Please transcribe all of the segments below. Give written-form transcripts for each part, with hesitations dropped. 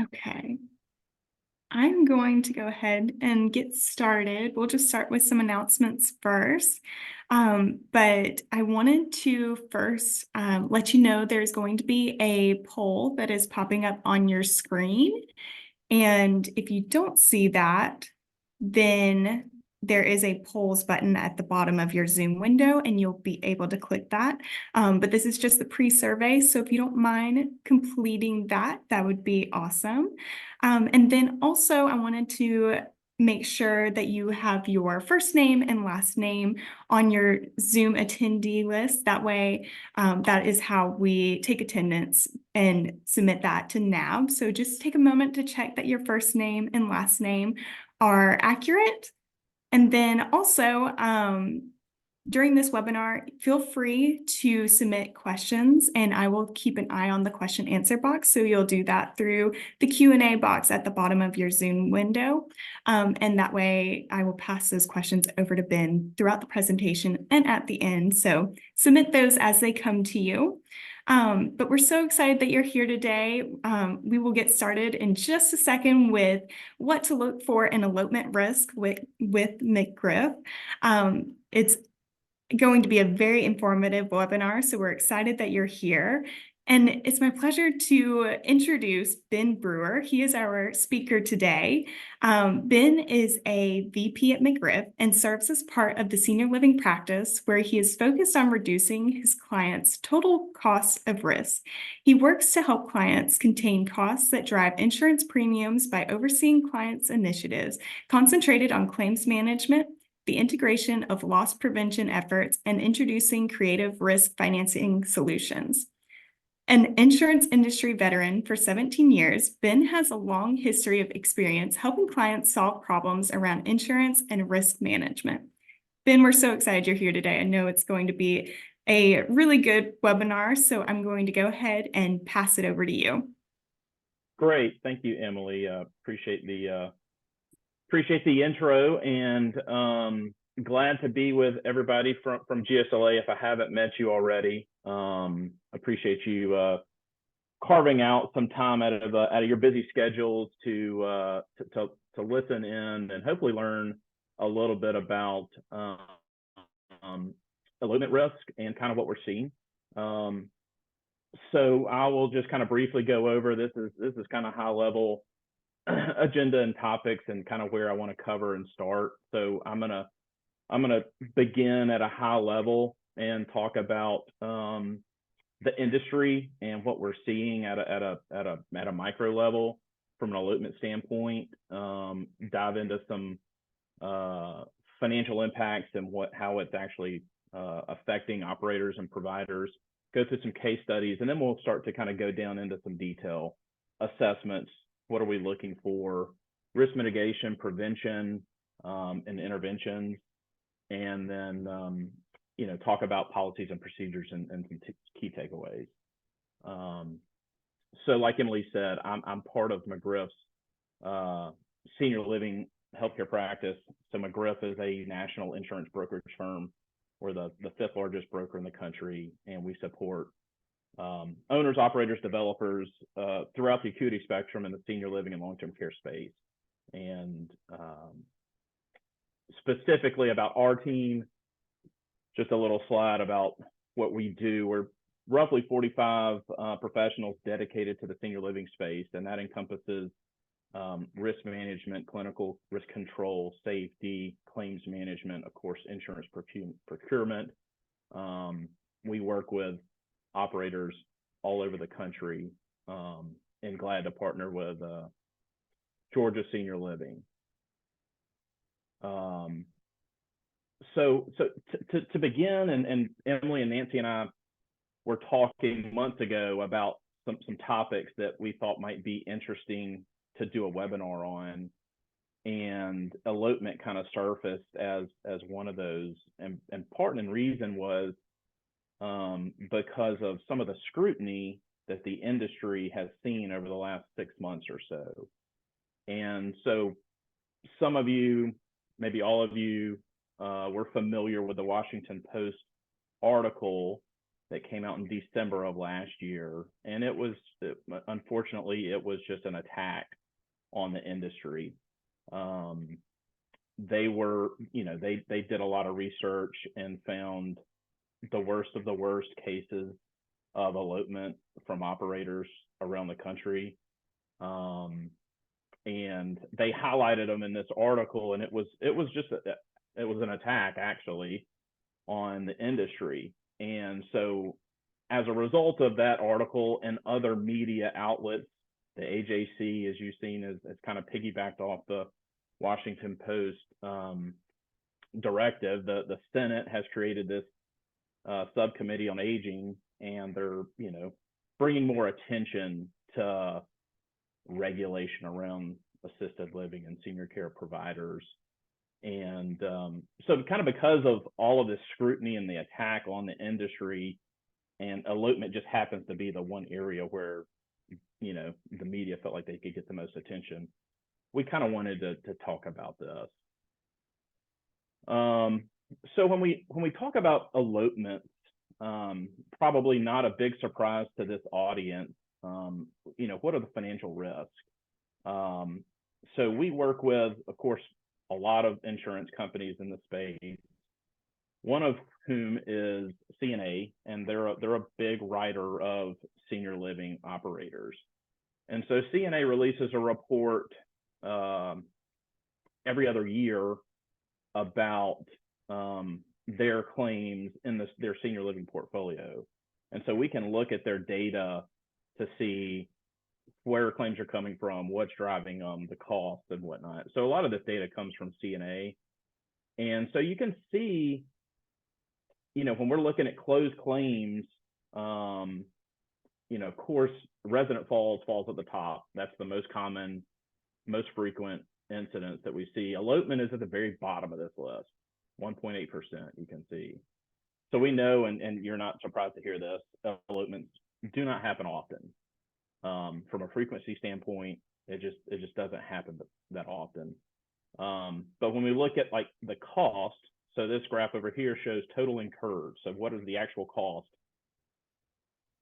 Okay, I'm going to go ahead and get started. We'll just start with some announcements first. But I wanted to first let you know there's going to be a poll that is popping up on your screen. And if you don't see that, then there is a polls button at the bottom of your Zoom window, and you'll be able to click that. But this is just the pre-survey, so if you don't mind completing that, that would be awesome. And then also I wanted to make sure that you have your first name and last name on your Zoom attendee list. That way, that is how we take attendance and submit that to NAB. So just take a moment to check that your first name and last name are accurate. And then also, during this webinar, feel free to submit questions and I will keep an eye on the question answer box. So you'll do that through the Q&A box at the bottom of your Zoom window. And that way I will pass those questions over to Ben throughout the presentation and at the end. So submit those as they come to you. But we're so excited that you're here today. We will get started in just a second with what to look for in elopement risk with McGriff. It's going to be a very informative webinar, so we're excited that you're here. And it's my pleasure to introduce Ben Brewer. He is our speaker today. Ben is a VP at McGriff and serves as part of the senior living practice where he is focused on reducing his clients' total cost of risk. He works to help clients contain costs that drive insurance premiums by overseeing clients' initiatives concentrated on claims management, the integration of loss prevention efforts, and introducing creative risk financing solutions. An insurance industry veteran for 17 years, Ben has a long history of experience helping clients solve problems around insurance and risk management. Ben, we're so excited you're here today. I know it's going to be a really good webinar, so I'm going to go ahead and pass it over to you. Great. Thank you, Emily. Appreciate the intro, and glad to be with everybody from GSLA. If I haven't met you already, appreciate you carving out some time out of your busy schedules to listen in and hopefully learn a little bit about elopement risk and kind of what we're seeing. So I will just kind of briefly go over this is kind of high level agenda and topics and kind of where I want to cover and start. So I'm gonna begin at a high level and talk about the industry and what we're seeing at a micro level from an elopement standpoint. Dive into some financial impacts and how it's actually affecting operators and providers. Go through some case studies, and then we'll start to kind of go down into some detail assessments. What are we looking for? Risk mitigation, prevention, and interventions, and then talk about policies and procedures and some key takeaways. So, like Emily said, I'm part of McGriff's senior living healthcare practice. So McGriff is a national insurance brokerage firm. We're the fifth largest broker in the country, and we support owners, operators, developers throughout the acuity spectrum in the senior living and long-term care space. And specifically about our team, just a little slide about what we do. We're roughly 45 professionals dedicated to the senior living space, and that encompasses risk management, clinical risk control, safety, claims management, of course, insurance procurement. We work with operators all over the country, and glad to partner with Georgia Senior Living. So to begin, and Emily and Nancy and I were talking months ago about some topics that we thought might be interesting to do a webinar on, and elopement kind of surfaced as one of those, and part and reason was because of some of the scrutiny that the industry has seen over the last 6 months or so. And so some of you, maybe all of you, were familiar with the Washington Post article that came out in December of last year, and unfortunately it was just an attack on the industry. They were, they did a lot of research and found the worst of the worst cases of elopement from operators around the country. And they highlighted them in this article, and it was an attack actually on the industry. And so as a result of that article and other media outlets, the AJC, as you've seen, has kind of piggybacked off the Washington Post directive. The Senate has created this subcommittee on aging, and they're bringing more attention to regulation around assisted living and senior care providers. And so kind of because of all of this scrutiny and the attack on the industry, and elopement just happens to be the one area where the media felt like they could get the most attention, we kind of wanted to talk about this. So when we talk about elopement, probably not a big surprise to this audience, what are the financial risks? So we work with, of course, a lot of insurance companies in the space, one of whom is CNA, and they're a big writer of senior living operators. And so CNA releases a report every other year about their claims in their senior living portfolio. And so we can look at their data to see where claims are coming from, what's driving them, the cost and whatnot. So a lot of this data comes from CNA. And so you can see, when we're looking at closed claims, of course, resident falls at the top. That's the most common, most frequent incidents that we see. Elopement is at the very bottom of this list, 1.8%, you can see. So we know, and you're not surprised to hear this, elopements do not happen often. From a frequency standpoint, it just doesn't happen that often. But when we look at like the cost, so this graph over here shows total incurred. So what is the actual cost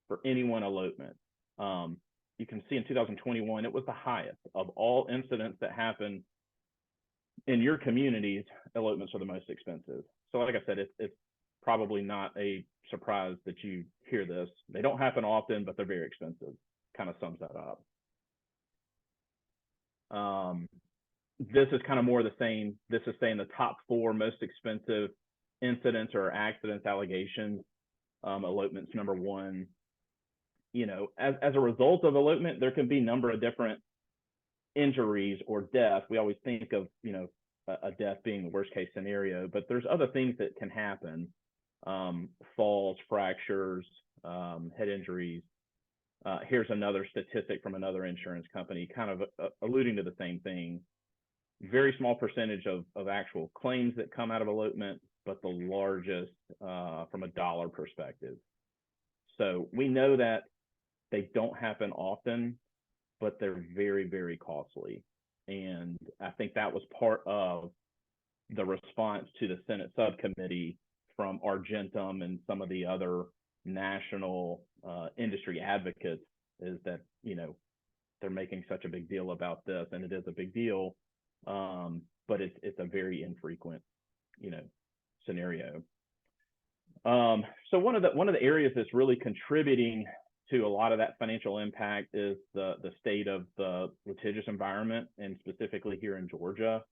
for any one elopement? You can see in 2021, it was the highest of all incidents that happen in your communities. Elopements are the most expensive. So like I said, it's probably not a surprise that you hear this. They don't happen often, but they're very expensive. Kind of sums that up. This is kind of more the same. This is saying the top 4 most expensive incidents or accidents, allegations. Elopement's number 1. As a result of elopement, there can be a number of different injuries or death. We always think of, a death being the worst case scenario, but there's other things that can happen. Falls, fractures, head injuries. Here's another statistic from another insurance company, kind of alluding to the same thing. Very small percentage of actual claims that come out of elopement, but the largest from a dollar perspective. So we know that they don't happen often, but they're very, very costly. And I think that was part of the response to the Senate subcommittee from Argentum and some of the other national industry advocates, is that they're making such a big deal about this, and it is a big deal, but it's a very infrequent scenario. So one of the areas that's really contributing to a lot of that financial impact is the state of the litigious environment, and specifically here in Georgia.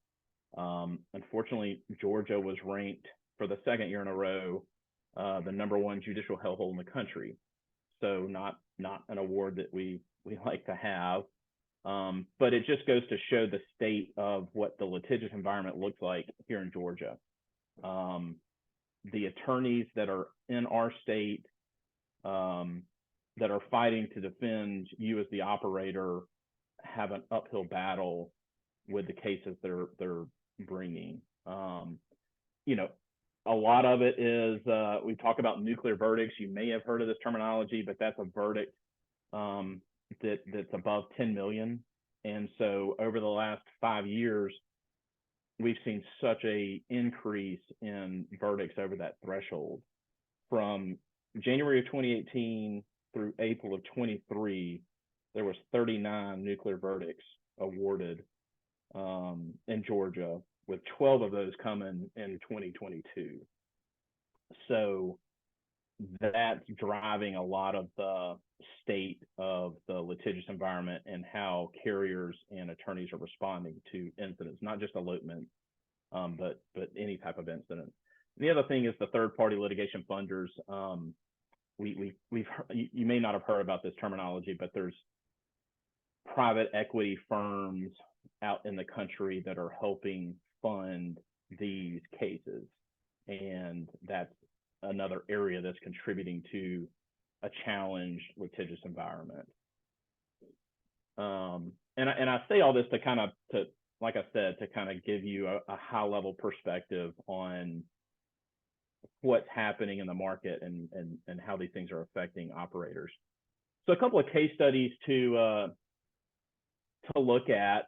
Unfortunately, Georgia was ranked for the 2nd year in a row the #1 judicial hellhole in the country. So not an award that we like to have, but it just goes to show the state of what the litigious environment looks like here in Georgia. The attorneys that are in our state that are fighting to defend you as the operator have an uphill battle with the cases they're bringing. A lot of it is, we talk about nuclear verdicts. You may have heard of this terminology, but that's a verdict that's above 10 million. And so over the last 5 years, we've seen such a increase in verdicts over that threshold, from January of 2018 through April of 23, there was 39 nuclear verdicts awarded in Georgia, with 12 of those coming in 2022. So that's driving a lot of the state of the litigious environment and how carriers and attorneys are responding to incidents, not just elopement, but any type of incident. And the other thing is the third-party litigation funders. We've you may not have heard about this terminology, but there's private equity firms out in the country that are helping fund these cases, and that's another area that's contributing to a challenged litigious environment. And I say all this to kind of, like I said, to kind of give you a high level perspective on what's happening in the market and how these things are affecting operators. So a couple of case studies to look at.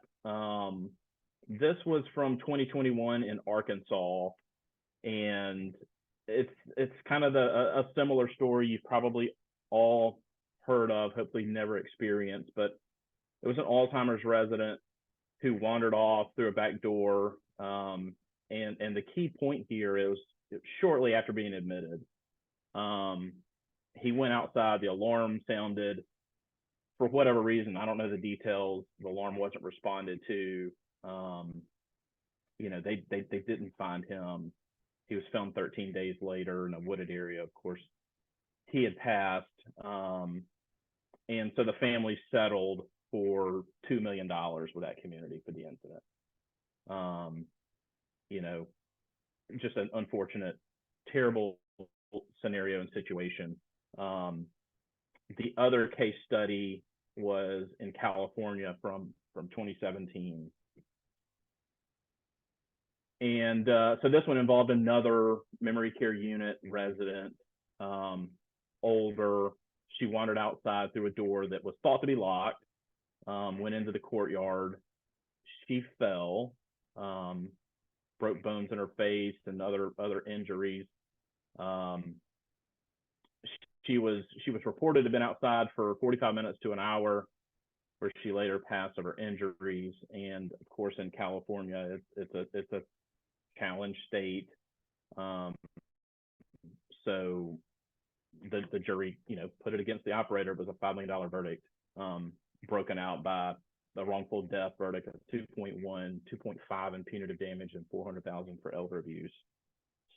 This was from 2021 in Arkansas, and it's kind of a similar story you've probably all heard of, hopefully never experienced, but it was an Alzheimer's resident who wandered off through a back door. And the key point here is shortly after being admitted, he went outside, the alarm sounded. For whatever reason, I don't know the details, the alarm wasn't responded to. They didn't find him. He was found 13 days later in a wooded area. Of course, he had passed. And so the family settled for $2 million with that community for the incident. Just an unfortunate, terrible scenario and situation. The other case study was in California from 2017. And so this one involved another memory care unit resident, older. She wandered outside through a door that was thought to be locked, went into the courtyard. She fell, broke bones in her face and other injuries. She was reported to have been outside for 45 minutes to an hour, where she later passed of her injuries. And of course, in California, it's a challenged state. So the jury, put it against the operator. It was a $5 million verdict, broken out by the wrongful death verdict of 2.1, 2.5 in punitive damage, and 400,000 for elder abuse.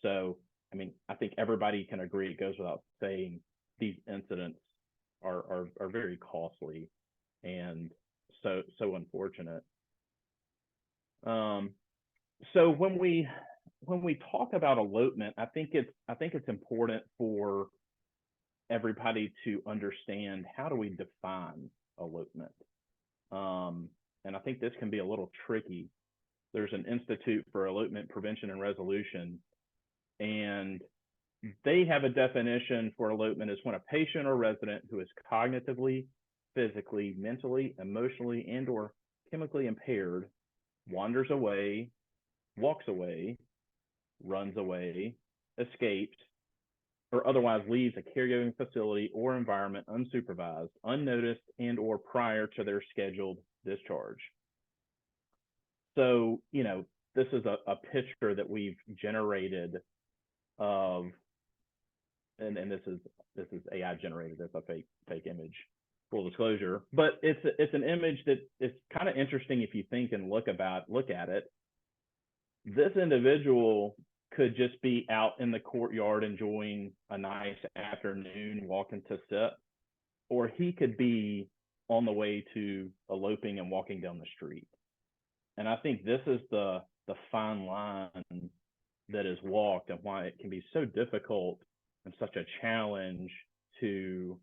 So, I think everybody can agree, it goes without saying, these incidents are very costly and so unfortunate. So when we talk about elopement, I think it's important for everybody to understand, how do we define elopement? And I think this can be a little tricky. There's an Institute for Elopement Prevention and Resolution, and they have a definition for elopement as when a patient or resident who is cognitively, physically, mentally, emotionally, and or chemically impaired wanders away, walks away, runs away, escapes, or otherwise leaves a caregiving facility or environment unsupervised, unnoticed, and or prior to their scheduled discharge. So, this is a picture that we've generated of, and this is AI generated. It's a fake image, full disclosure, but it's an image that is kind of interesting if you think and look at it. This individual could just be out in the courtyard enjoying a nice afternoon, walking to sit, or he could be on the way to eloping and walking down the street. And I think this is the fine line that is walked, and why it can be so difficult and such a challenge to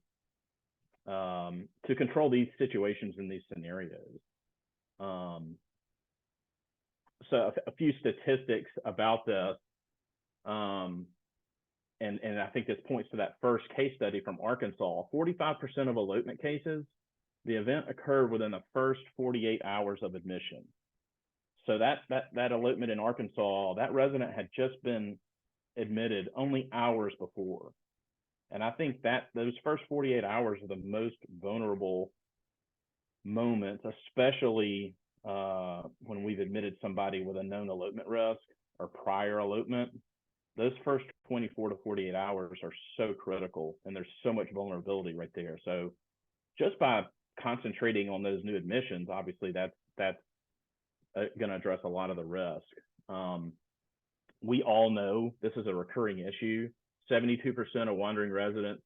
control these situations and these scenarios. So a few statistics about this, and I think this points to that first case study from Arkansas. 45% of elopement cases, the event occurred within the first 48 hours of admission. So that elopement in Arkansas, that resident had just been admitted only hours before. And I think that those first 48 hours are the most vulnerable moments, especially when we've admitted somebody with a known elopement risk or prior elopement. Those first 24 to 48 hours are so critical, and there's so much vulnerability right there. So just by concentrating on those new admissions, obviously that's going to address a lot of the risk. Um, we all know this is a recurring issue. 72% of wandering residents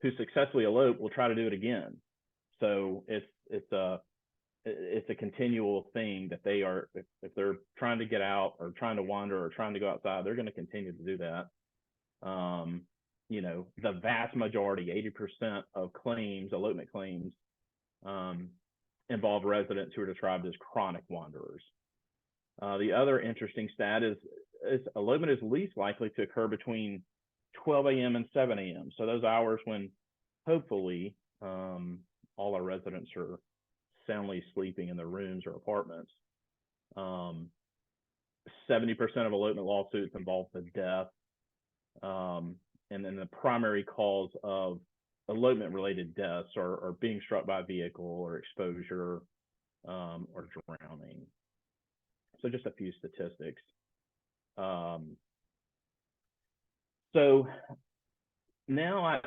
who successfully elope will try to do it again. So it's a continual thing that they are, if they're trying to get out or trying to wander or trying to go outside, they're going to continue to do that. The vast majority, 80% of claims, elopement claims, involve residents who are described as chronic wanderers. The other interesting stat is elopement is least likely to occur between 12 a.m. and 7 a.m. So those hours when hopefully all our residents are soundly sleeping in their rooms or apartments. 70% of elopement lawsuits involve the death. And then the primary cause of elopement related deaths are being struck by a vehicle or exposure or drowning. So just a few statistics. So now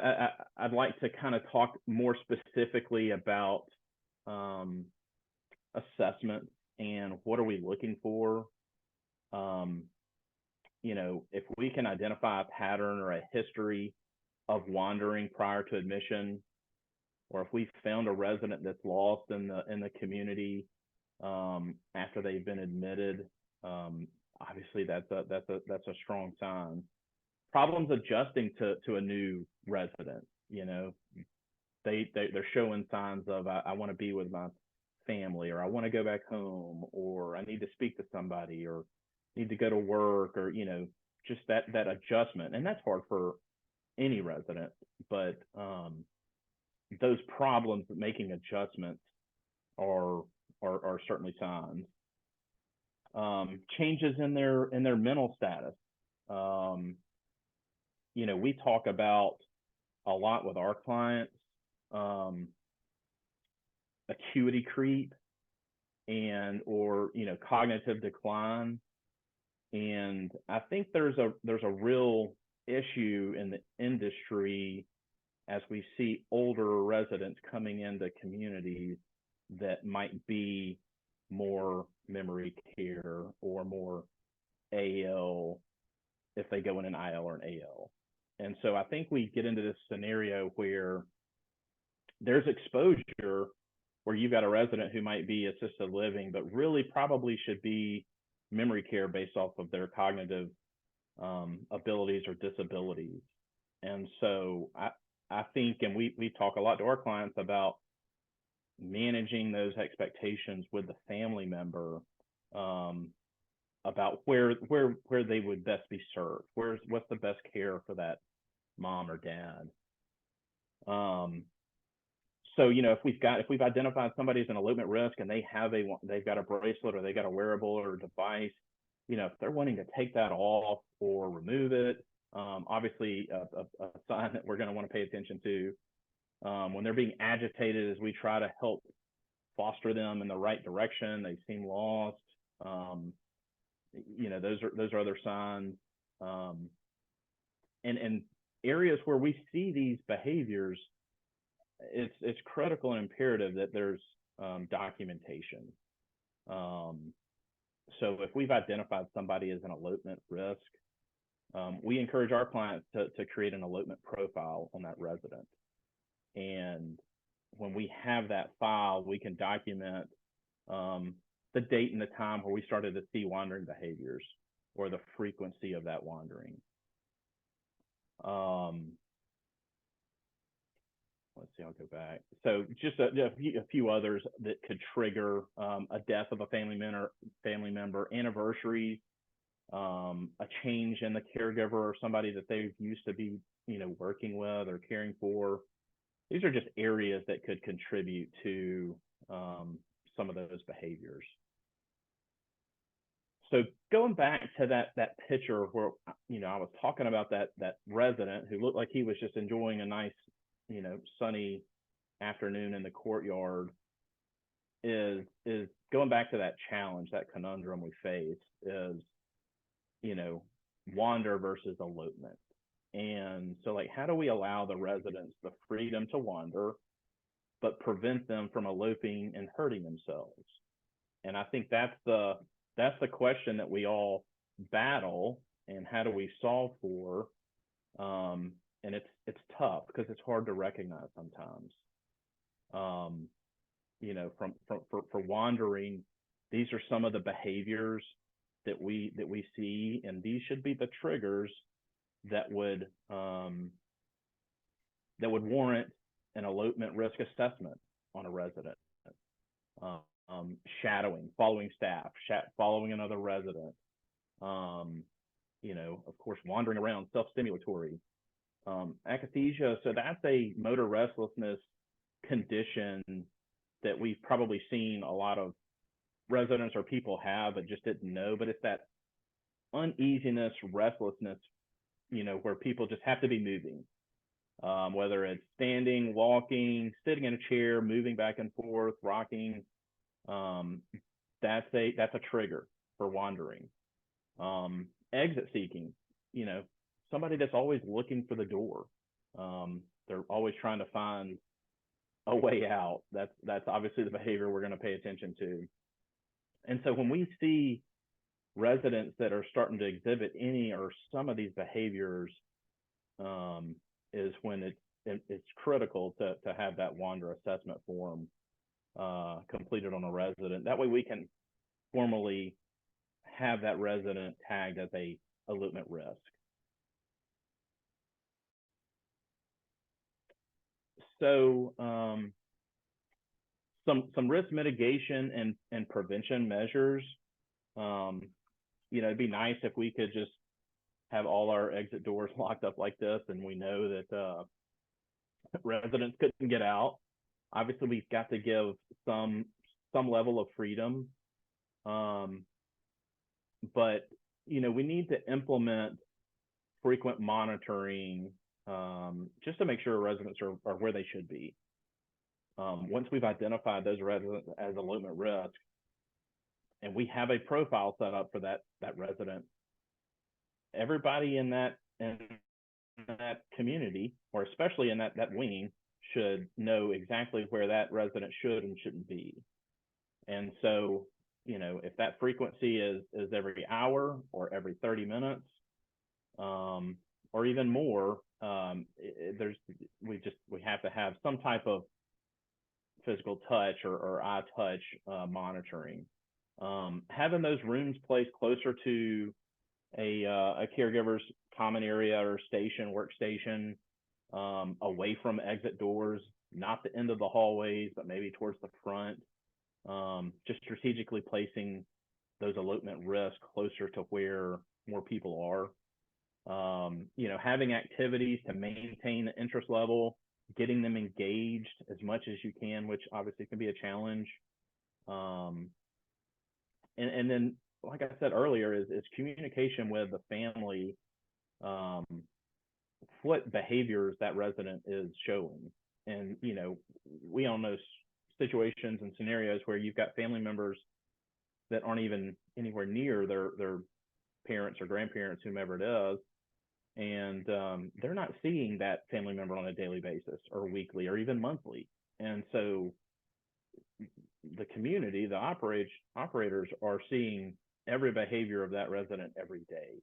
I'd like to kind of talk more specifically about assessment and what are we looking for. If we can identify a pattern or a history of wandering prior to admission, or if we found a resident that's lost in the community after they've been admitted, obviously that's a strong sign. Problems adjusting to a new resident, they're showing signs of I want to be with my family, or I want to go back home, or I need to speak to somebody, or need to go to work, or just that adjustment. And that's hard for any resident, but those problems with making adjustments are certainly signs. Changes in their mental status. We talk about a lot with our clients, acuity creep or cognitive decline. And I think there's a real issue in the industry as we see older residents coming into communities that might be more memory care or more AL if they go in an IL or an AL. And so I think we get into this scenario where there's exposure where you've got a resident who might be assisted living, but really probably should be memory care based off of their cognitive abilities or disabilities. And so I think, and we talk a lot to our clients about managing those expectations with the family member about where they would best be served. What's the best care for that mom or dad? So if we've identified somebody as an elopement risk and they've got a bracelet or they got a wearable or a device, if they're wanting to take that off or remove it, obviously a sign that we're going to want to pay attention to. When they're being agitated, as we try to help foster them in the right direction, they seem lost. Those are other signs. And areas where we see these behaviors, it's critical and imperative that there's documentation. So if we've identified somebody as an elopement risk, we encourage our clients to create an elopement profile on that resident. And when we have that file, we can document the date and the time where we started to see wandering behaviors or the frequency of that wandering. Let's see, I'll go back. So just a few others that could trigger a death of a family member, anniversaries, a change in the caregiver or somebody that they used to be, working with or caring for. These are just areas that could contribute to some of those behaviors. So going back to that picture where I was talking about that resident who looked like he was just enjoying a nice sunny afternoon in the courtyard, is going back to that challenge, that conundrum we face is wander versus elopement. And so, like, how do we allow the residents the freedom to wander but prevent them from eloping and hurting themselves? And I think that's the question that we all battle, and how do we solve for? And it's tough because it's hard to recognize sometimes. Um, for wandering, these are some of the behaviors that we see, and these should be the triggers that would warrant an elopement risk assessment on a resident. Shadowing, following staff, following another resident, of course, wandering around, self-stimulatory, akathisia. So that's a motor restlessness condition that we've probably seen a lot of residents or people have, but just didn't know. But it's that uneasiness, restlessness, where people just have to be moving, whether it's standing, walking, sitting in a chair, moving back and forth, rocking. That's a trigger for wandering. Exit seeking, somebody that's always looking for the door. They're always trying to find a way out. That's obviously the behavior we're going to pay attention to. And so when we see residents that are starting to exhibit any or some of these behaviors, is when it's critical to have that wander assessment form completed on a resident. That way we can formally have that resident tagged as a elopement risk. So some risk mitigation and prevention measures. It'd be nice if we could just have all our exit doors locked up like this, and we know that residents couldn't get out. Obviously, we've got to give some level of freedom, but we need to implement frequent monitoring, just to make sure residents are where they should be. Once we've identified those residents as elopement risk, and we have a profile set up for that resident, everybody in that community, or especially in that wing, should know exactly where that resident should and shouldn't be. And so, if that frequency is every hour or every 30 minutes, or even more, we have to have some type of physical touch or eye touch monitoring. Having those rooms placed closer to a caregiver's common area or workstation, away from exit doors, not the end of the hallways, but maybe towards the front. Just strategically placing those elopement risks closer to where more people are. Having activities to maintain the interest level, getting them engaged as much as you can, which obviously can be a challenge. And then, like I said earlier, is communication with the family, what behaviors that resident is showing. And, we all know situations and scenarios where you've got family members that aren't even anywhere near their parents or grandparents, whomever it is, and they're not seeing that family member on a daily basis or weekly or even monthly. And so the community, the operators are seeing every behavior of that resident every day.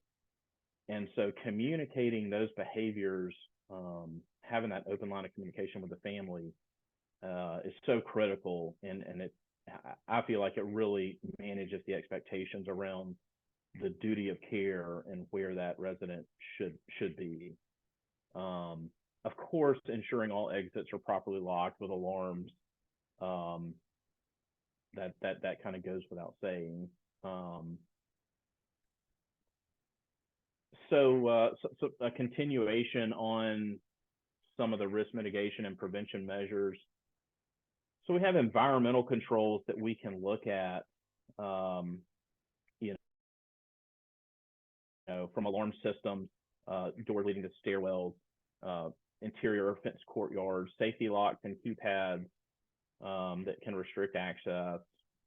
And so communicating those behaviors, having that open line of communication with the family, is so critical. And I feel like it really manages the expectations around the duty of care and where that resident should be. Of course, ensuring all exits are properly locked with alarms. That kind of goes without saying. So a continuation on some of the risk mitigation and prevention measures. So we have environmental controls that we can look at. from alarm systems, door leading to stairwells, uh, interior fence courtyards, safety locks and keypads that can restrict access,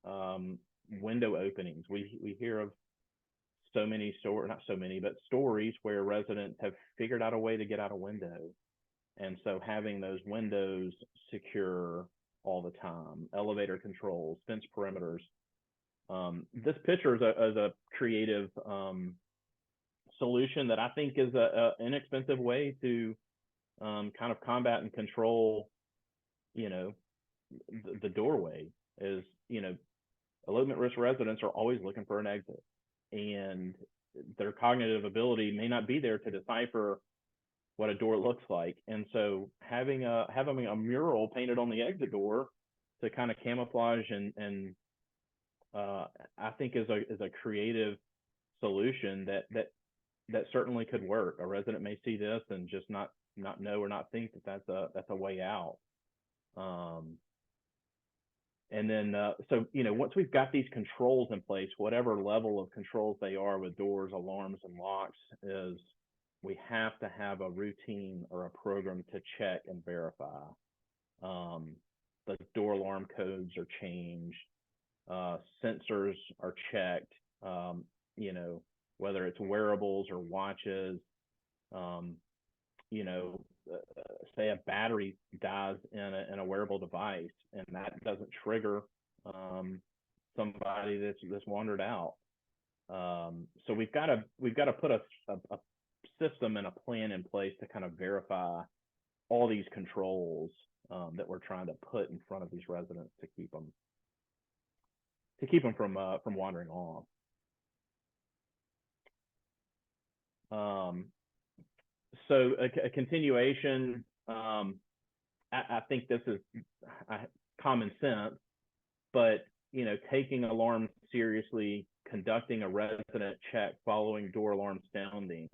um, window openings. We hear of so many not so many, but stories where residents have figured out a way to get out a window. And so having those windows secure all the time, elevator controls, fence perimeters. This picture is a creative solution that I think is a inexpensive way to kind of combat and control, you know, the doorway. Is, elopement risk residents are always looking for an exit, and their cognitive ability may not be there to decipher what a door looks like. And so having a mural painted on the exit door to kind of camouflage and I think is a creative solution that certainly could work. A resident may see this and just not know or not think that that's a way out. Um, and then so once we've got these controls in place, whatever level of controls they are with doors, alarms, and locks, is we have to have a routine or a program to check and verify. Um, the door alarm codes are changed, sensors are checked, um, you know, whether it's wearables or watches. Um, you know, say a battery dies in a wearable device, and that doesn't trigger somebody that's wandered out. So we've got to put a system and a plan in place to kind of verify all these controls that we're trying to put in front of these residents to keep them from wandering off. Um, so a continuation. I think this is common sense, but taking alarms seriously, conducting a resident check following door alarm sounding.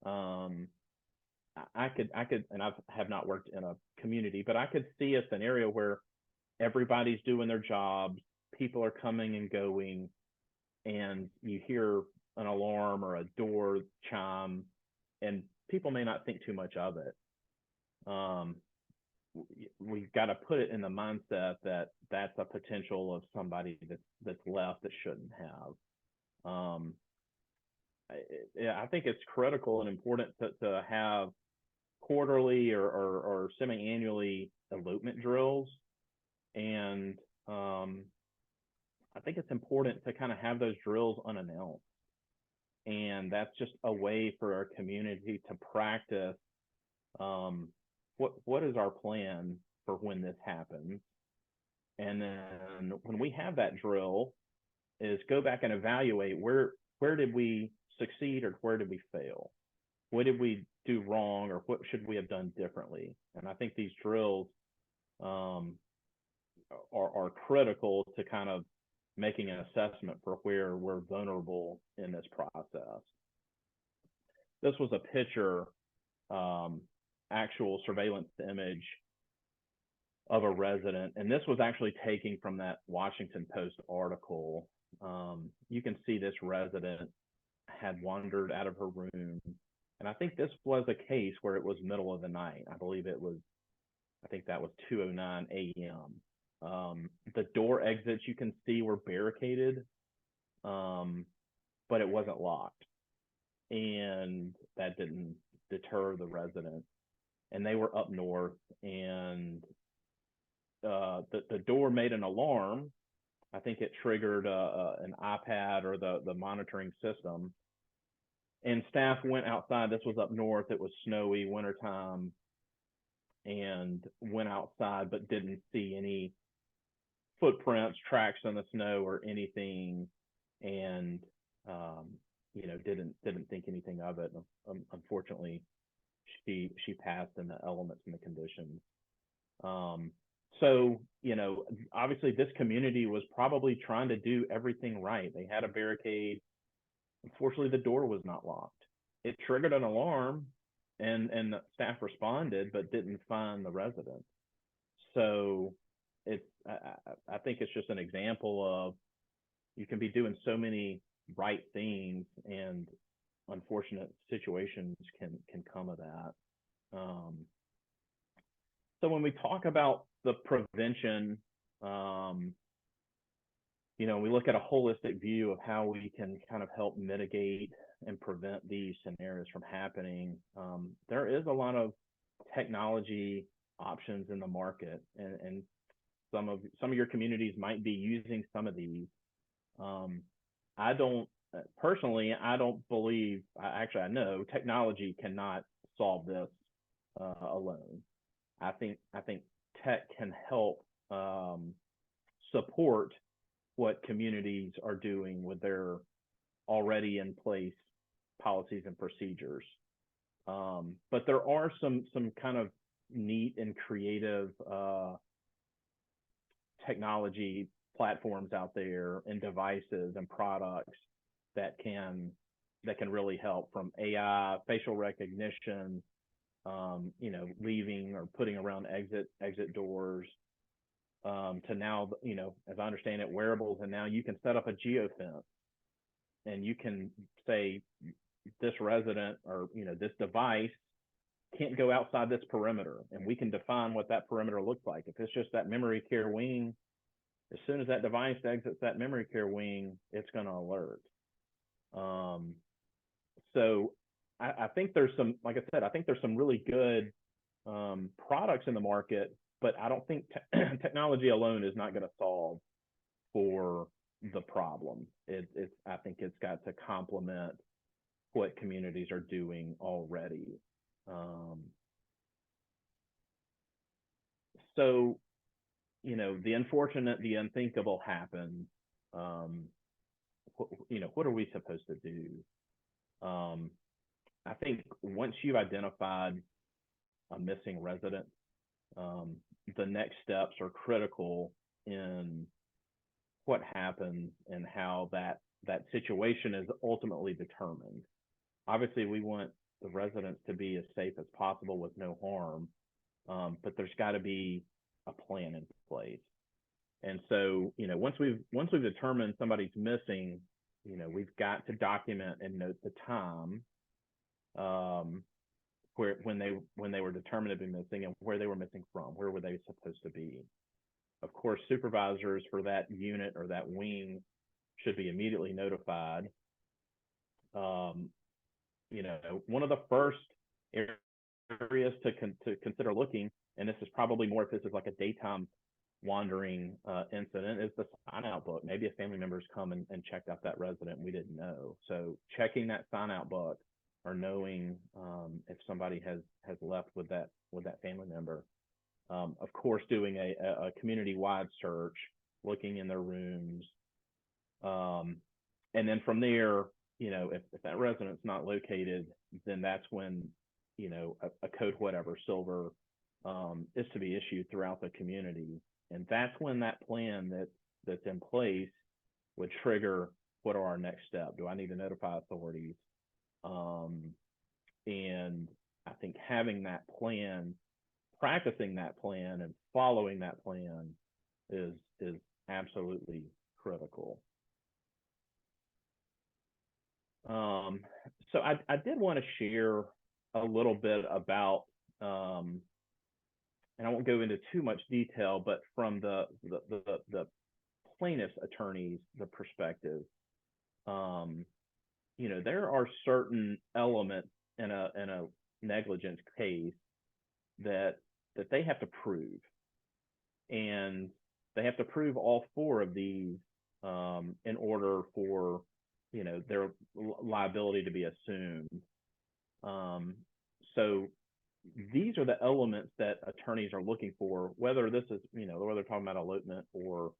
Um, I could, and I have not worked in a community, but I could see a scenario where everybody's doing their jobs, people are coming and going, and you hear an alarm or a door chime, and people may not think too much of it. We've got to put it in the mindset that that's a potential of somebody that's left that shouldn't have. I think it's critical and important to have quarterly or semi-annually elopement drills, and I think it's important to kind of have those drills unannounced, and that's just a way for our community to practice what is our plan for when this happens. And then when we have that drill, is go back and evaluate where did we succeed or where did we fail? What did we do wrong, or what should we have done differently? And I think these drills are critical to kind of making an assessment for where we're vulnerable in this process. This was a picture, actual surveillance image of a resident, and this was actually taken from that Washington Post article. You can see this resident had wandered out of her room, and I think this was a case where it was middle of the night. I think that was 2:09 a.m. The door exits you can see were barricaded, but it wasn't locked, and that didn't deter the resident. And they were up north, and the door made an alarm. I think it triggered an iPad or the monitoring system, and staff went outside. This was up north. It was snowy, wintertime, and went outside, but didn't see any footprints, tracks in the snow, or anything, and didn't think anything of it. Unfortunately, she passed in the elements and the conditions. So obviously this community was probably trying to do everything right. They had a barricade. Unfortunately, the door was not locked. It triggered an alarm, and the staff responded, but didn't find the resident. So I think it's just an example of, you can be doing so many right things, and unfortunate situations can come of that. Um, so when we talk about the prevention, um, we look at a holistic view of how we can kind of help mitigate and prevent these scenarios from happening. There is a lot of technology options in the market, and some of your communities might be using some of these. I don't personally. I don't believe. Actually, I know technology cannot solve this alone. I think tech can help support what communities are doing with their already in place policies and procedures. But there are some kind of neat and creative technology platforms out there and devices and products that can really help, from AI, facial recognition, leaving or putting around exit doors, to now, as I understand it, wearables, and now you can set up a geofence and you can say this resident or this device can't go outside this perimeter, and we can define what that perimeter looks like. If it's just that memory care wing, as soon as that device exits that memory care wing, it's going to alert. So I think there's some, like I said, I think there's some really good products in the market, but I don't think technology alone is not going to solve for the problem. I think it's got to complement what communities are doing already. So, the unfortunate, the unthinkable happens. What are we supposed to do? I think once you've identified a missing resident, the next steps are critical in what happens and how that situation is ultimately determined. Obviously, we want the residents to be as safe as possible with no harm, but there's got to be a plan in place. And so, once we've determined somebody's missing, we've got to document and note the time where when they were determined to be missing and where they were missing from. Where were they supposed to be? Of course, supervisors for that unit or that wing should be immediately notified. One of the first areas to consider looking, and this is probably more if this is like a daytime wandering incident, is the sign out book. Maybe a family member's come and checked out that resident and we didn't know. So checking that sign out book, or knowing if somebody has left with that family member. Of course, doing a community-wide search, looking in their rooms, and then from there, if that resident's not located, then that's when a code whatever silver is to be issued throughout the community, and that's when that plan that's in place would trigger what are our next steps. Do I need to notify authorities? And I think having that plan, practicing that plan, and following that plan is absolutely critical. So I did want to share a little bit about, and I won't go into too much detail, but from the plaintiff's attorney's the perspective, there are certain elements in a negligence case that they have to prove, and they have to prove all four of these in order for their liability to be assumed. So these are the elements that attorneys are looking for, whether this is whether they're talking about elopement or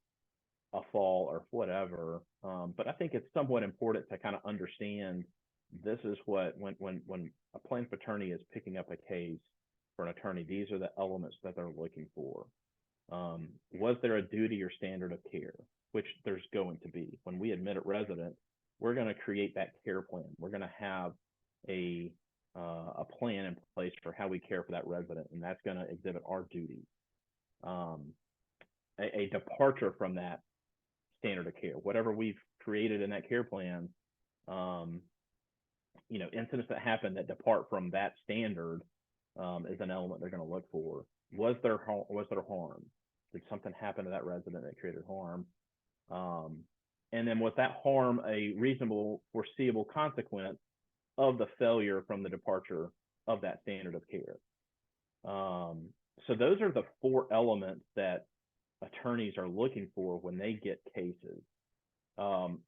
a fall or whatever. But I think it's somewhat important to kind of understand this is what when a plaintiff attorney is picking up a case for an attorney, these are the elements that they're looking for. Was there a duty or standard of care? Which there's going to be. When we admit a resident, we're going to create that care plan. We're going to have a plan in place for how we care for that resident, and that's going to exhibit our duties. A departure from that standard of care, whatever we've created in that care plan, incidents that happen that depart from that standard is an element they're going to look for. Was there harm? Did something happen to that resident that created harm? And then was that harm a reasonable, foreseeable consequence of the failure from the departure of that standard of care? So those are the four elements that attorneys are looking for when they get cases. And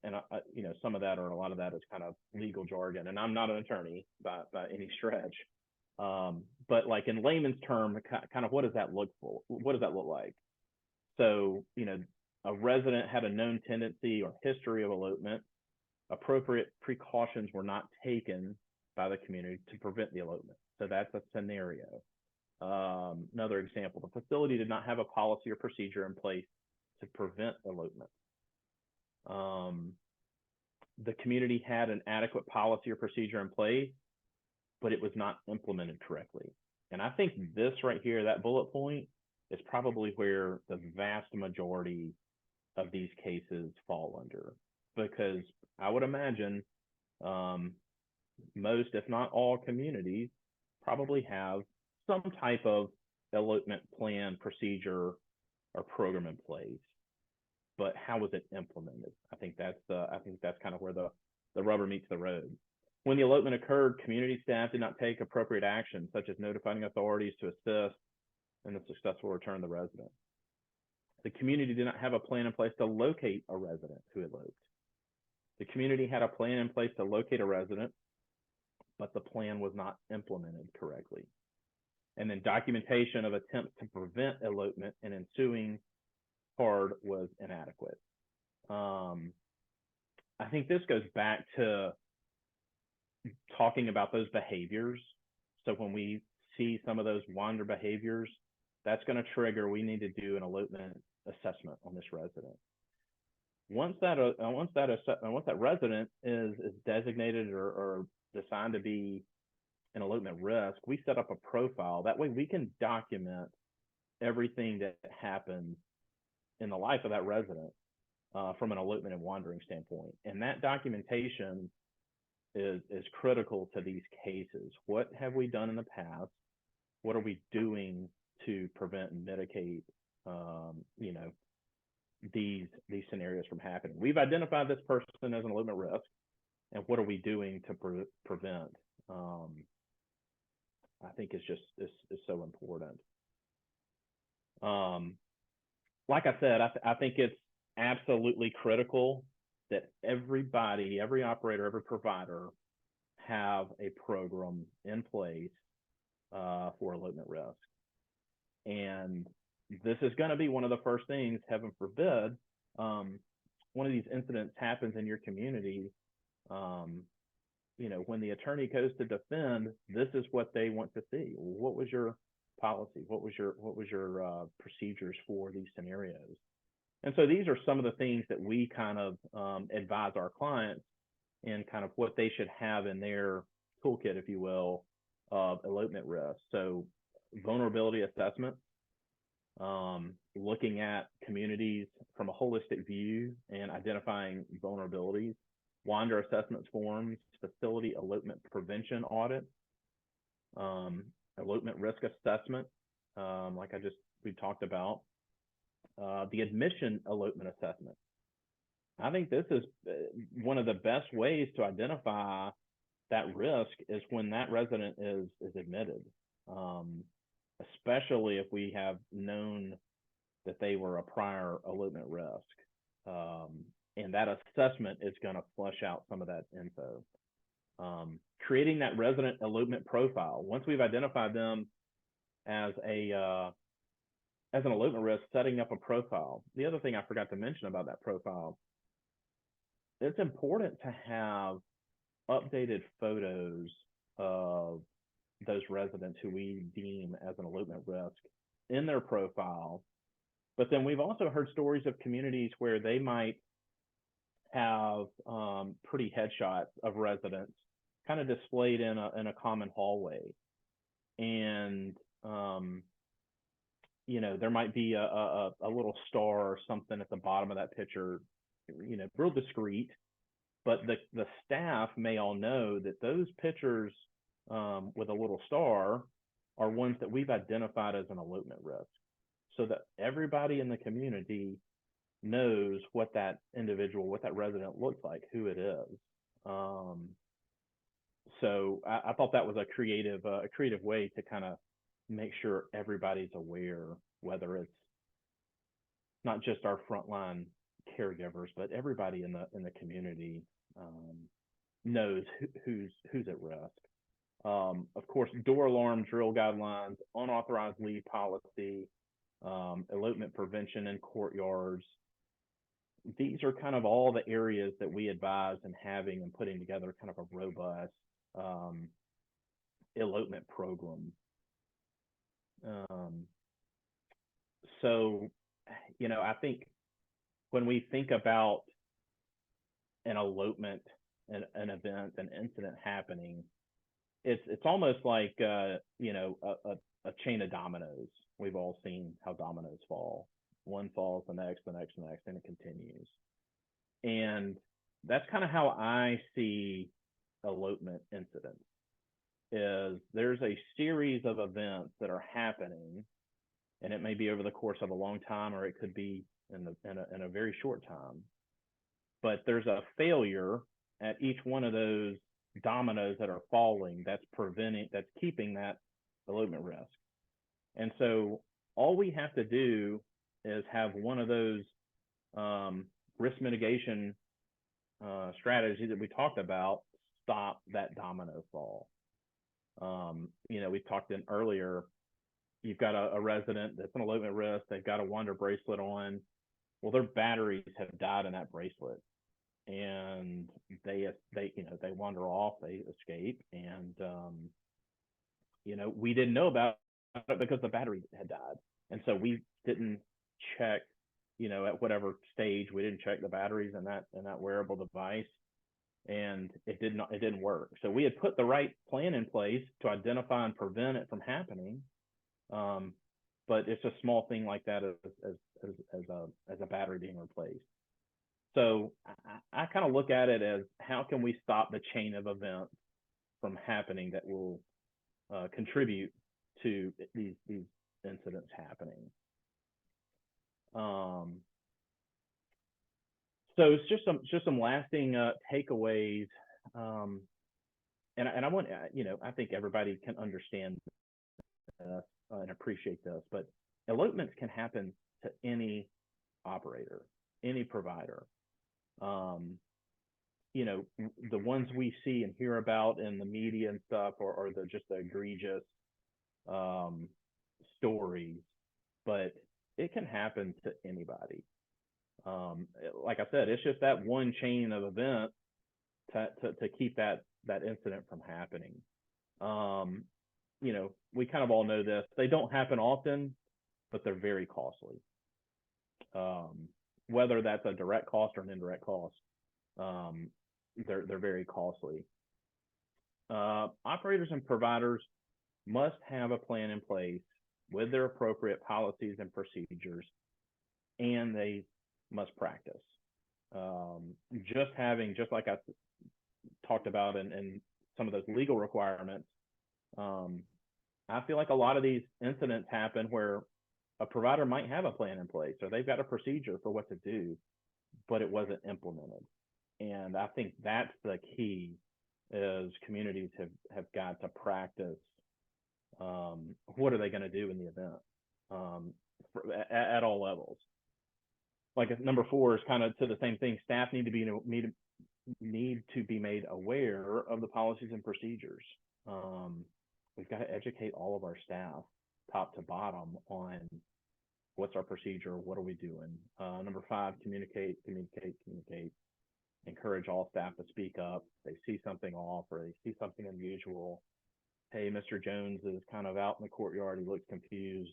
some of that, or a lot of that, is kind of legal jargon, and I'm not an attorney by any stretch. But like in layman's term, kind of what does that look for? What does that look like? So, a resident had a known tendency or history of elopement. Appropriate precautions were not taken by the community to prevent the elopement. So that's a scenario. Another example, the facility did not have a policy or procedure in place to prevent elopement. The community had an adequate policy or procedure in place, but it was not implemented correctly. And I think this right here, that bullet point, is probably where the vast majority of these cases fall under, because I would imagine most, if not all, communities probably have some type of elopement plan, procedure, or program in place. But how was it implemented? I think that's kind of where the rubber meets the road. When the elopement occurred, community staff did not take appropriate action, such as notifying authorities to assist in the successful return of the resident. The community did not have a plan in place to locate a resident who eloped. The community had a plan in place to locate a resident, but the plan was not implemented correctly. And then documentation of attempts to prevent elopement and ensuing harm was inadequate. I think this goes back to talking about those behaviors. So when we see some of those wander behaviors, that's going to trigger, we need to do an elopement assessment on this resident. Once that resident is designated or assigned to be an elopement risk, we set up a profile. That way we can document everything that happens in the life of that resident from an elopement and wandering standpoint. And that documentation is critical to these cases. What have we done in the past? What are we doing to prevent and mitigate these scenarios from happening? We've identified this person as an elopement risk, and what are we doing to prevent? I think it's so important. Like I said, I think it's absolutely critical that everybody, every operator, every provider have a program in place for elopement risk. And this is going to be one of the first things, heaven forbid, one of these incidents happens in your community. When the attorney goes to defend, this is what they want to see. What was your policy? What was your procedures for these scenarios? And so these are some of the things that we kind of advise our clients and kind of what they should have in their toolkit, if you will, of elopement risk. So vulnerability assessment, looking at communities from a holistic view and identifying vulnerabilities, wander assessment forms, facility elopement prevention audit, elopement risk assessment, like we talked about, the admission elopement assessment. I think this is one of the best ways to identify that risk is when that resident is admitted, especially if we have known that they were a prior elopement risk. And that assessment is going to flush out some of that info. Creating that resident elopement profile. Once we've identified them as an elopement risk, setting up a profile. The other thing I forgot to mention about that profile, it's important to have updated photos of those residents who we deem as an elopement risk in their profile. But then we've also heard stories of communities where they might have pretty headshots of residents kind of displayed in a common hallway. And there might be a little star or something at the bottom of that picture, real discreet. but the staff may all know that those pictures with a little star are ones that we've identified as an elopement risk, so that everybody in the community knows what that individual, what that resident looks like, who it is. So I thought that was a creative way to kind of make sure everybody's aware, whether it's not just our frontline caregivers, but everybody in the community knows who's at risk. Of course, door alarm drill guidelines, unauthorized leave policy, elopement prevention in courtyards. These are kind of all the areas that we advise in having and putting together kind of a robust elopement program. So, I think when we think about an elopement, an event, an incident happening, it's almost like a chain of dominoes. We've all seen how dominoes fall. One falls, the next, and it continues. And that's kind of how I see elopement incidents. Is there's a series of events that are happening, and it may be over the course of a long time, or it could be in a very short time. But there's a failure at each one of those dominoes that are falling that's keeping that elopement risk. And so all we have to do is have one of those risk mitigation strategies that we talked about stop that domino fall. We talked in earlier, you've got a resident that's an elopement risk, they've got a wander bracelet on. Well, their batteries have died in that bracelet, and they wander off, they escape, and we didn't know about it because the battery had died, and so we didn't check, at whatever stage, we didn't check the batteries in that wearable device, and it didn't work. So we had put the right plan in place to identify and prevent it from happening, but it's a small thing like that as a battery being replaced. So I kind of look at it as, how can we stop the chain of events from happening that will contribute to these incidents happening. So it's just some lasting takeaways, and I want I think everybody can understand this and appreciate this, but elopements can happen to any operator, any provider. The ones we see and hear about in the media and stuff are just the egregious stories, but it can happen to anybody. Like I said, it's just that one chain of events to keep that incident from happening. We kind of all know this. They don't happen often, but they're very costly. Whether that's a direct cost or an indirect cost, they're very costly. Operators and providers must have a plan in place with their appropriate policies and procedures, and they must practice. Just like I talked about in some of those legal requirements, I feel like a lot of these incidents happen where a provider might have a plan in place, or they've got a procedure for what to do, but it wasn't implemented. And I think that's the key, is communities have got to practice what are they going to do in the event, at all levels. Like number 4 is kind of to the same thing. Staff need to be made aware of the policies and procedures. We've got to educate all of our staff, top to bottom, on what's our procedure, what are we doing. Number 5, communicate. Encourage all staff to speak up. They see something off, or they see something unusual. Hey, Mr. Jones is kind of out in the courtyard. He looks confused.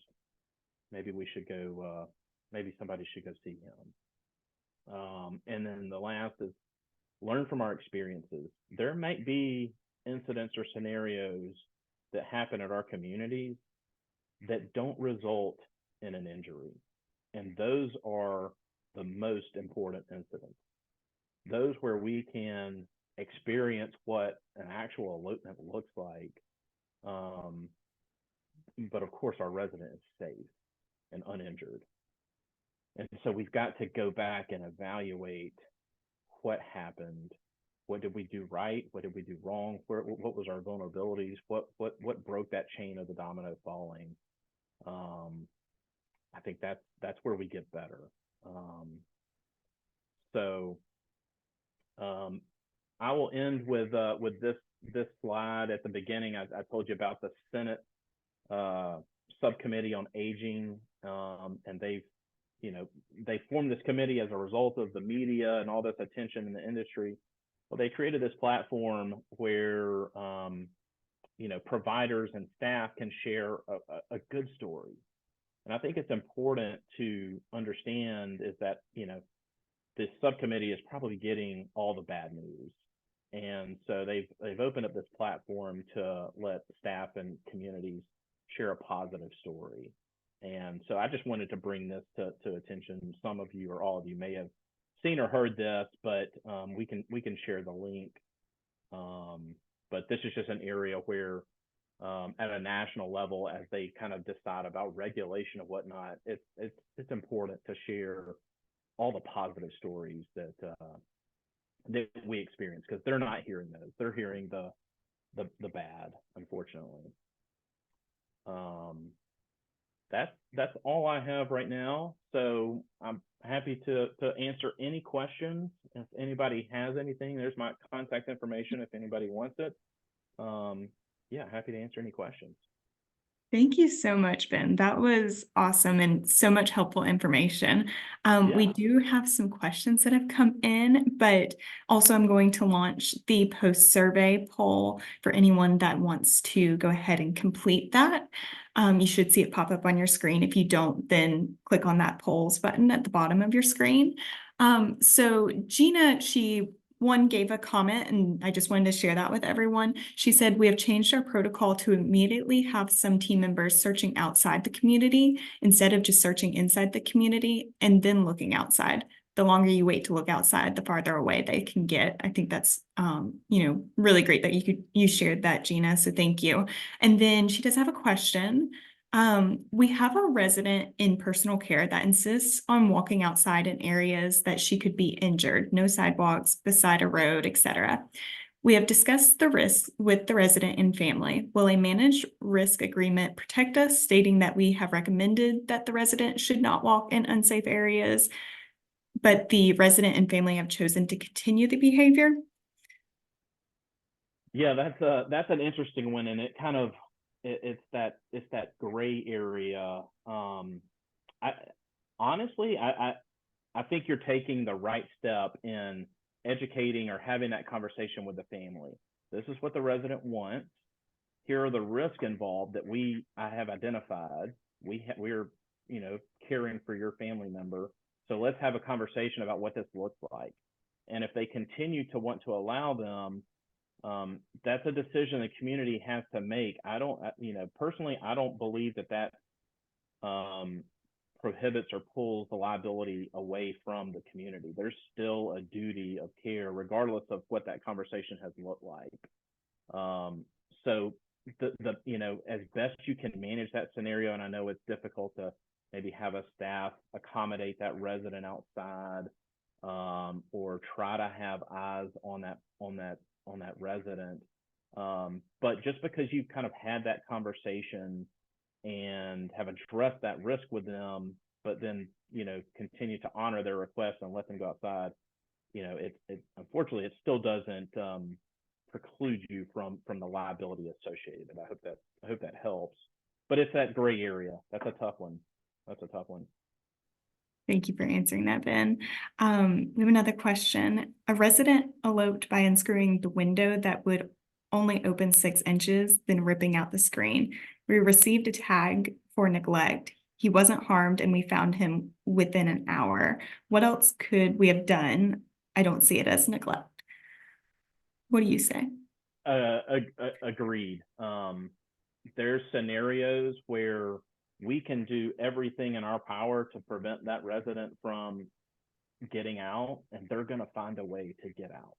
Maybe we should go. Maybe somebody should go see him. And then the last is learn from our experiences. There might be incidents or scenarios that happen at our communities that don't result in an injury. And those are the most important incidents. those where we can experience what an actual elopement looks like. Um, but of course, our resident is safe and uninjured. And so we've got to go back and evaluate what happened. What did we do right? What did we do wrong? What was our vulnerabilities? What broke that chain of the domino falling? Um, I think that's where we get better. So I will end with this slide at the beginning. I told you about the Senate subcommittee on aging, and they formed this committee as a result of the media and all this attention in the industry. Well, they created this platform where providers and staff can share a good story. And I think it's important to understand is that this subcommittee is probably getting all the bad news. And so they've opened up this platform to let staff and communities share a positive story. And so I just wanted to bring this to attention. Some of you or all of you may have seen or heard this, but we can share the link. But this is just an area where at a national level, as they kind of decide about regulation and whatnot, it's important to share all the positive stories that we experience, because they're not hearing those. They're hearing the bad, unfortunately. That's all I have right now. So I'm happy to answer any questions. If anybody has anything, there's my contact information if anybody wants it. Yeah, happy to answer any questions. Thank you so much, Ben. That was awesome and so much helpful information. We do have some questions that have come in, but also I'm going to launch the post-survey poll for anyone that wants to go ahead and complete that. You should see it pop up on your screen. If you don't, then click on that polls button at the bottom of your screen. So Gina, she gave a comment, and I just wanted to share that with everyone. She said, "We have changed our protocol to immediately have some team members searching outside the community instead of just searching inside the community and then looking outside. The longer you wait to look outside, the farther away they can get." I think that's, really great that you shared that, Gina. So thank you. And then she does have a question. We have a resident in personal care that insists on walking outside in areas that she could be injured, no sidewalks, beside a road, etc. We have discussed the risks with the resident and family. Will a managed risk agreement protect us, stating that we have recommended that the resident should not walk in unsafe areas, but the resident and family have chosen to continue the behavior? Yeah, that's an interesting one, and it kind of it's that gray area. I honestly, I think you're taking the right step in educating or having that conversation with the family. This is what the resident wants. Here are the risks involved that I have identified. We're caring for your family member. So let's have a conversation about what this looks like. And if they continue to want to allow them, that's a decision the community has to make. I don't, personally, I don't believe that prohibits or pulls the liability away from the community. There's still a duty of care, regardless of what that conversation has looked like. So as best you can manage that scenario, and I know it's difficult to maybe have a staff accommodate that resident outside, or try to have eyes on that resident. But just because you've kind of had that conversation and have addressed that risk with them, but then continue to honor their request and let them go outside, it unfortunately it still doesn't preclude you from the liability associated. I hope that helps. But it's that gray area. That's a tough one. Thank you for answering that, Ben. We have another question. A resident eloped by unscrewing the window that would only open 6 inches, then ripping out the screen. We received a tag for neglect. He wasn't harmed, and we found him within an hour. What else could we have done? I don't see it as neglect. What do you say? Agreed. There's scenarios where we can do everything in our power to prevent that resident from getting out, and they're going to find a way to get out.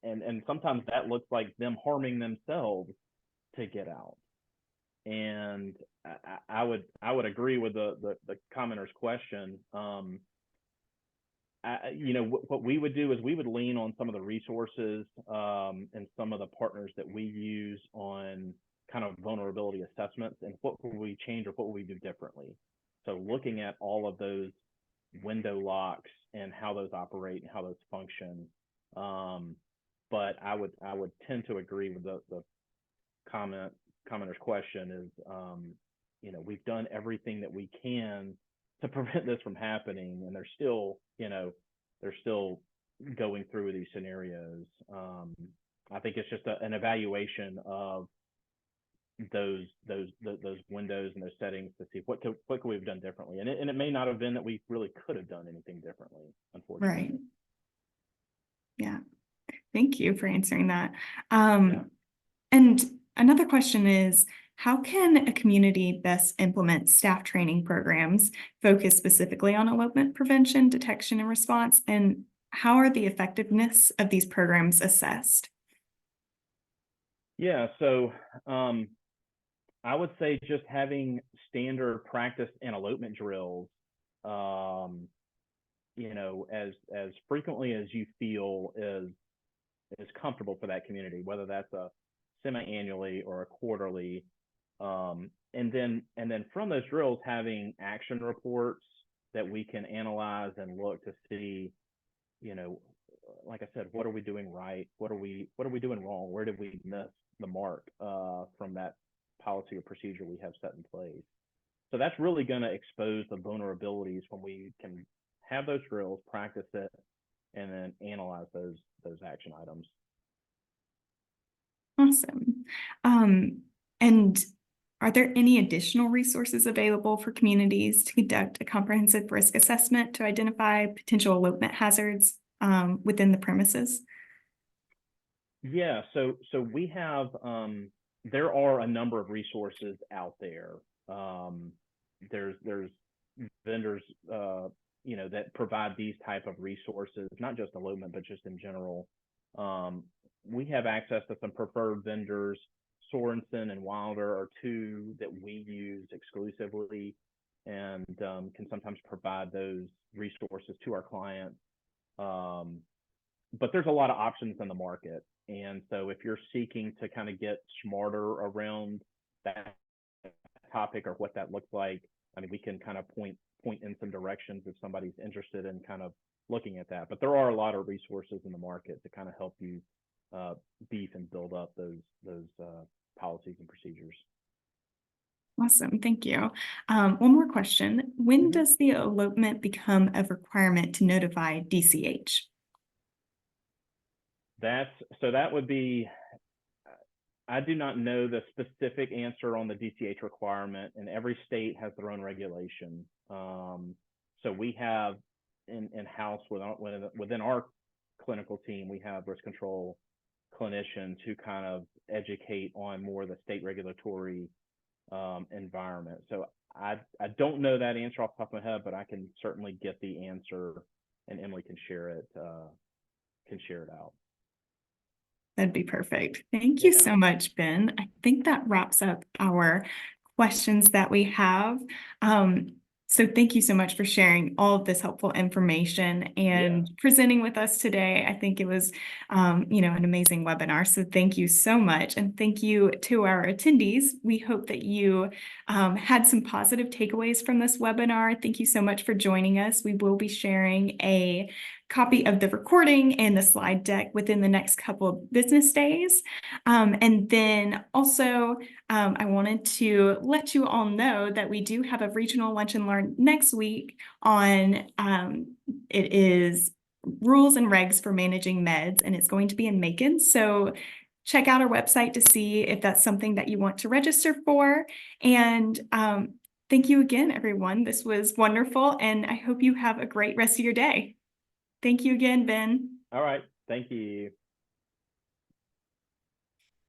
And sometimes that looks like them harming themselves to get out. And I would agree with the commenter's question. What we would do is we would lean on some of the resources and some of the partners that we use on kind of vulnerability assessments and what would we change or what would we do differently. So looking at all of those window locks and how those operate and how those function. But I would tend to agree with the commenter's question is, we've done everything that we can to prevent this from happening, and they're still going through these scenarios. I think it's just an evaluation of those windows and those settings to see what could we have done differently, and it may not have been that we really could have done anything differently, unfortunately. Right. Yeah. Thank you for answering that. Yeah. And another question is, how can a community best implement staff training programs focused specifically on elopement prevention, detection, and response? And how are the effectiveness of these programs assessed? Yeah. So I would say just having standard practice and elopement drills, as frequently as you feel is comfortable for that community, whether that's a semi-annually or a quarterly. And then from those drills, having action reports that we can analyze and look to see, like I said, what are we doing right? What are we doing wrong? Where did we miss the mark from that policy or procedure we have set in place? So that's really going to expose the vulnerabilities when we can have those drills, practice it, and then analyze those action items. Awesome. And are there any additional resources available for communities to conduct a comprehensive risk assessment to identify potential elopement hazards within the premises? Yeah, so we have there are a number of resources out there. There's vendors that provide these type of resources, not just elopement, but just in general. We have access to some preferred vendors. Sorensen and Wilder are two that we use exclusively, and can sometimes provide those resources to our clients. But there's a lot of options in the market, and so if you're seeking to kind of get smarter around that topic or what that looks like, I mean, we can kind of point in some directions if somebody's interested in kind of looking at that. But there are a lot of resources in the market to kind of help you beef and build up those policies and procedures. Awesome, thank you. One more question. When does the elopement become a requirement to notify DCH? That would be, I do not know the specific answer on the DCH requirement, and every state has their own regulation. So we have in-house within our clinical team, we have risk control clinicians who kind of educate on more of the state regulatory environment. So I don't know that answer off the top of my head, but I can certainly get the answer, and Emily can share it out. That'd be perfect. Thank you so much, Ben. I think that wraps up our questions that we have. So thank you so much for sharing all of this helpful information and presenting with us today. I think it was, an amazing webinar. So thank you so much. And thank you to our attendees. We hope that you had some positive takeaways from this webinar. Thank you so much for joining us. We will be sharing a copy of the recording and the slide deck within the next couple of business days. And then also, I wanted to let you all know that we do have a regional lunch and learn next week on, it is rules and regs for managing meds, and it's going to be in Macon. So check out our website to see if that's something that you want to register for. And thank you again, everyone. This was wonderful, and I hope you have a great rest of your day. Thank you again, Ben. All right. Thank you.